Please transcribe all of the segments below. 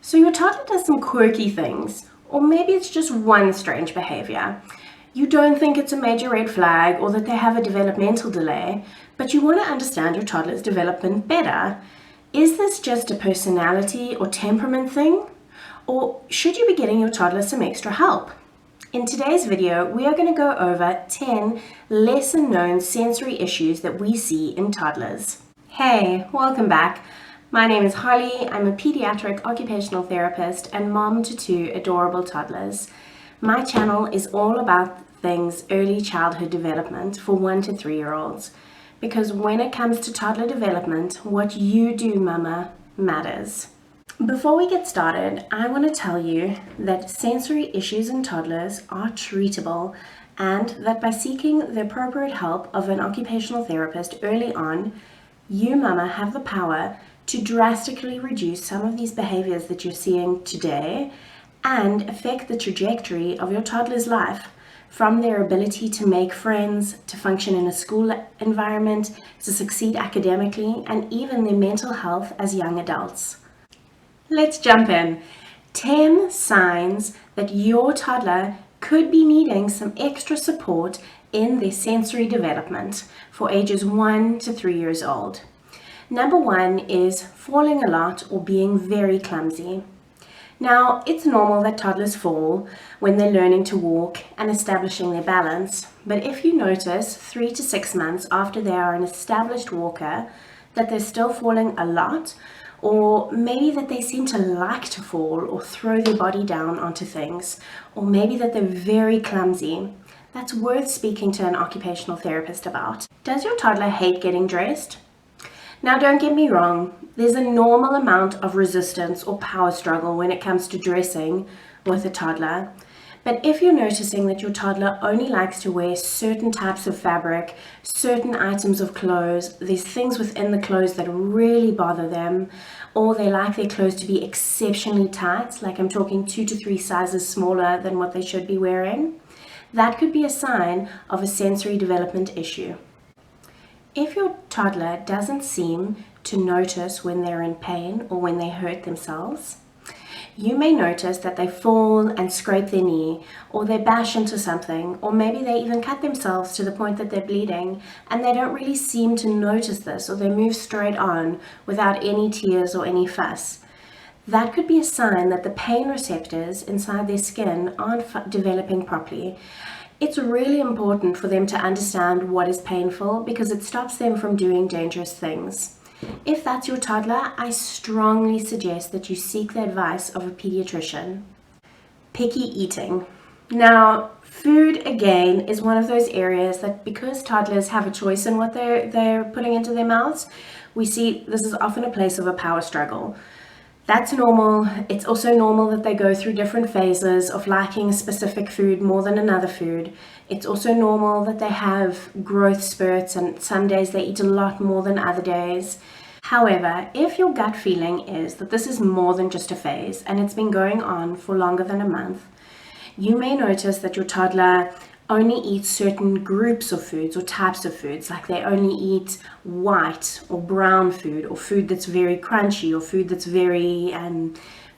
So your toddler does some quirky things, or maybe it's just one strange behavior. You don't think it's a major red flag or that they have a developmental delay, but you want to understand your toddler's development better. Is this just a personality or temperament thing? Or should you be getting your toddler some extra help? In today's video, we are going to go over 10 lesser known sensory issues that we see in toddlers. Hey, welcome back. My name is Holly. I'm a pediatric occupational therapist and mom to 2 adorable toddlers. My channel is all about things early childhood development for 1 to 3-year-olds. Because when it comes to toddler development, what you do, mama, matters. Before we get started, I want to tell you that sensory issues in toddlers are treatable and that by seeking the appropriate help of an occupational therapist early on, you, mama, have the power to drastically reduce some of these behaviors that you're seeing today and affect the trajectory of your toddler's life, from their ability to make friends, to function in a school environment, to succeed academically, and even their mental health as young adults. Let's jump in. 10 signs that your toddler could be needing some extra support in their sensory development for ages 1 to 3 years old. Number 1 is falling a lot or being very clumsy. Now, it's normal that toddlers fall when they're learning to walk and establishing their balance, but if you notice 3 to 6 months after they are an established walker that they're still falling a lot, or maybe that they seem to like to fall or throw their body down onto things, or maybe that they're very clumsy, that's worth speaking to an occupational therapist about. Does your toddler hate getting dressed? Now, don't get me wrong, there's a normal amount of resistance or power struggle when it comes to dressing with a toddler. But if you're noticing that your toddler only likes to wear certain types of fabric, certain items of clothes, there's things within the clothes that really bother them, or they like their clothes to be exceptionally tight, like I'm talking 2 to 3 sizes smaller than what they should be wearing, that could be a sign of a sensory development issue. If your toddler doesn't seem to notice when they're in pain or when they hurt themselves, you may notice that they fall and scrape their knee, or they bash into something, or maybe they even cut themselves to the point that they're bleeding, and they don't really seem to notice this, or they move straight on without any tears or any fuss. That could be a sign that the pain receptors inside their skin aren't developing properly. It's really important for them to understand what is painful because it stops them from doing dangerous things. If that's your toddler, I strongly suggest that you seek the advice of a pediatrician. Picky eating. Now, food again is one of those areas that, because toddlers have a choice in what they're putting into their mouths, we see this is often a place of a power struggle. That's normal. It's also normal that they go through different phases of liking specific food more than another food. It's also normal that they have growth spurts and some days they eat a lot more than other days. However, if your gut feeling is that this is more than just a phase and it's been going on for longer than a month, you may notice that your toddler only eats certain groups of foods or types of foods, like they only eat white or brown food, or food that's very crunchy, or food that's very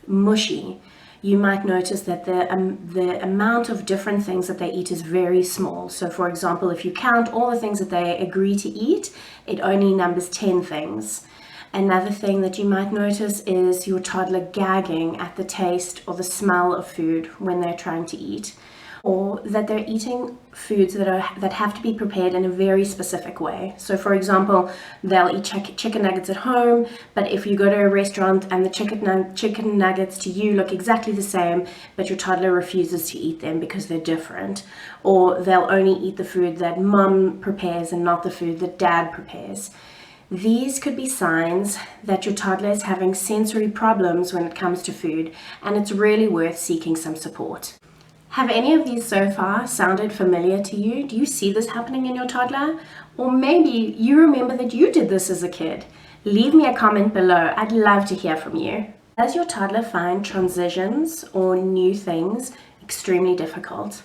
mushy. You might notice that the amount of different things that they eat is very small. So for example, if you count all the things that they agree to eat, it only numbers 10 things. Another thing that you might notice is your toddler gagging at the taste or the smell of food when they're trying to eat, or that they're eating foods that have to be prepared in a very specific way. So for example, they'll eat chicken nuggets at home, but if you go to a restaurant and the chicken nuggets to you look exactly the same, but your toddler refuses to eat them because they're different, or they'll only eat the food that mom prepares and not the food that dad prepares. These could be signs that your toddler is having sensory problems when it comes to food, and it's really worth seeking some support. Have any of these so far sounded familiar to you? Do you see this happening in your toddler? Or maybe you remember that you did this as a kid. Leave me a comment below. I'd love to hear from you. Does your toddler find transitions or new things extremely difficult?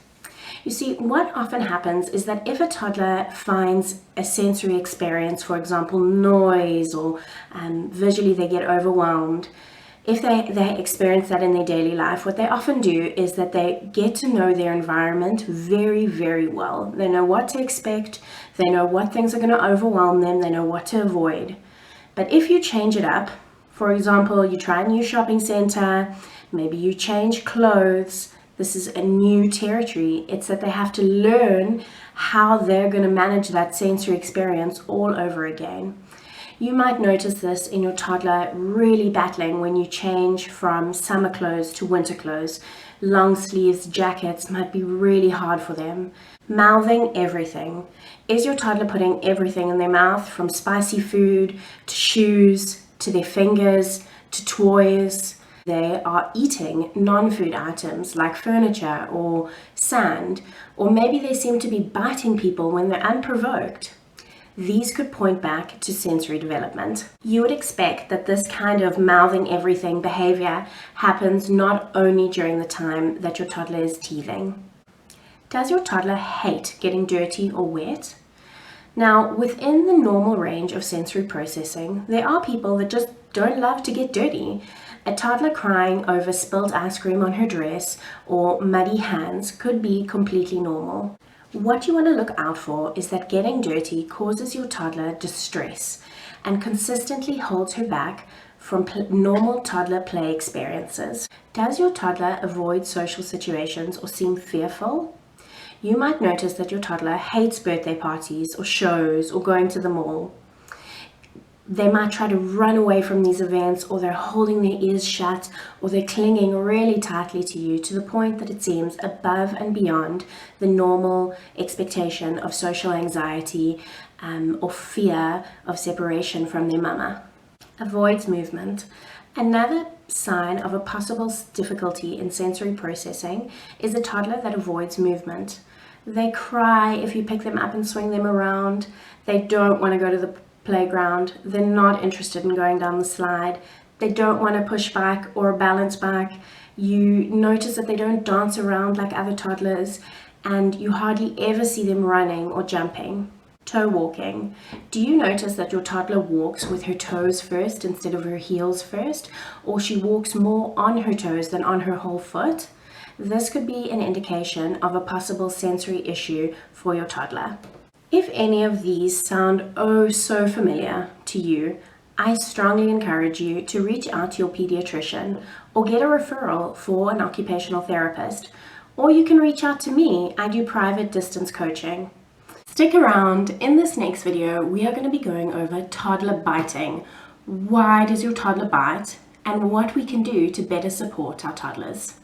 You see, what often happens is that if a toddler finds a sensory experience, for example, noise, or visually they get overwhelmed, If they experience that in their daily life, what they often do is that they get to know their environment very, very well. They know what to expect, they know what things are going to overwhelm them, they know what to avoid. But if you change it up, for example, you try a new shopping center, maybe you change clothes, this is a new territory, it's that they have to learn how they're going to manage that sensory experience all over again. You might notice this in your toddler really battling when you change from summer clothes to winter clothes. Long sleeves jackets might be really hard for them. Mouthing everything. Is your toddler putting everything in their mouth, from spicy food to shoes to their fingers to toys? They are eating non-food items like furniture or sand, or maybe they seem to be biting people when they're unprovoked. These could point back to sensory development. You would expect that this kind of mouthing everything behavior happens not only during the time that your toddler is teething. Does your toddler hate getting dirty or wet? Now, within the normal range of sensory processing, there are people that just don't love to get dirty. A toddler crying over spilled ice cream on her dress or muddy hands could be completely normal. What you want to look out for is that getting dirty causes your toddler distress and consistently holds her back from normal toddler play experiences. Does your toddler avoid social situations or seem fearful? You might notice that your toddler hates birthday parties or shows or going to the mall. They might try to run away from these events, or they're holding their ears shut, or they're clinging really tightly to you to the point that it seems above and beyond the normal expectation of social anxiety or fear of separation from their mama. Avoids movement. Another sign of a possible difficulty in sensory processing is a toddler that avoids movement. They cry if you pick them up and swing them around. They don't want to go to the playground. They're not interested in going down the slide. They don't want to push back or balance back. You notice that they don't dance around like other toddlers, and you hardly ever see them running or jumping. Toe walking. Do you notice that your toddler walks with her toes first instead of her heels first, or she walks more on her toes than on her whole foot? This could be an indication of a possible sensory issue for your toddler. If any of these sound oh so familiar to you, I strongly encourage you to reach out to your pediatrician or get a referral for an occupational therapist, or you can reach out to me. I do private distance coaching. Stick around. In this next video, we are going to be going over toddler biting. Why does your toddler bite, and what we can do to better support our toddlers.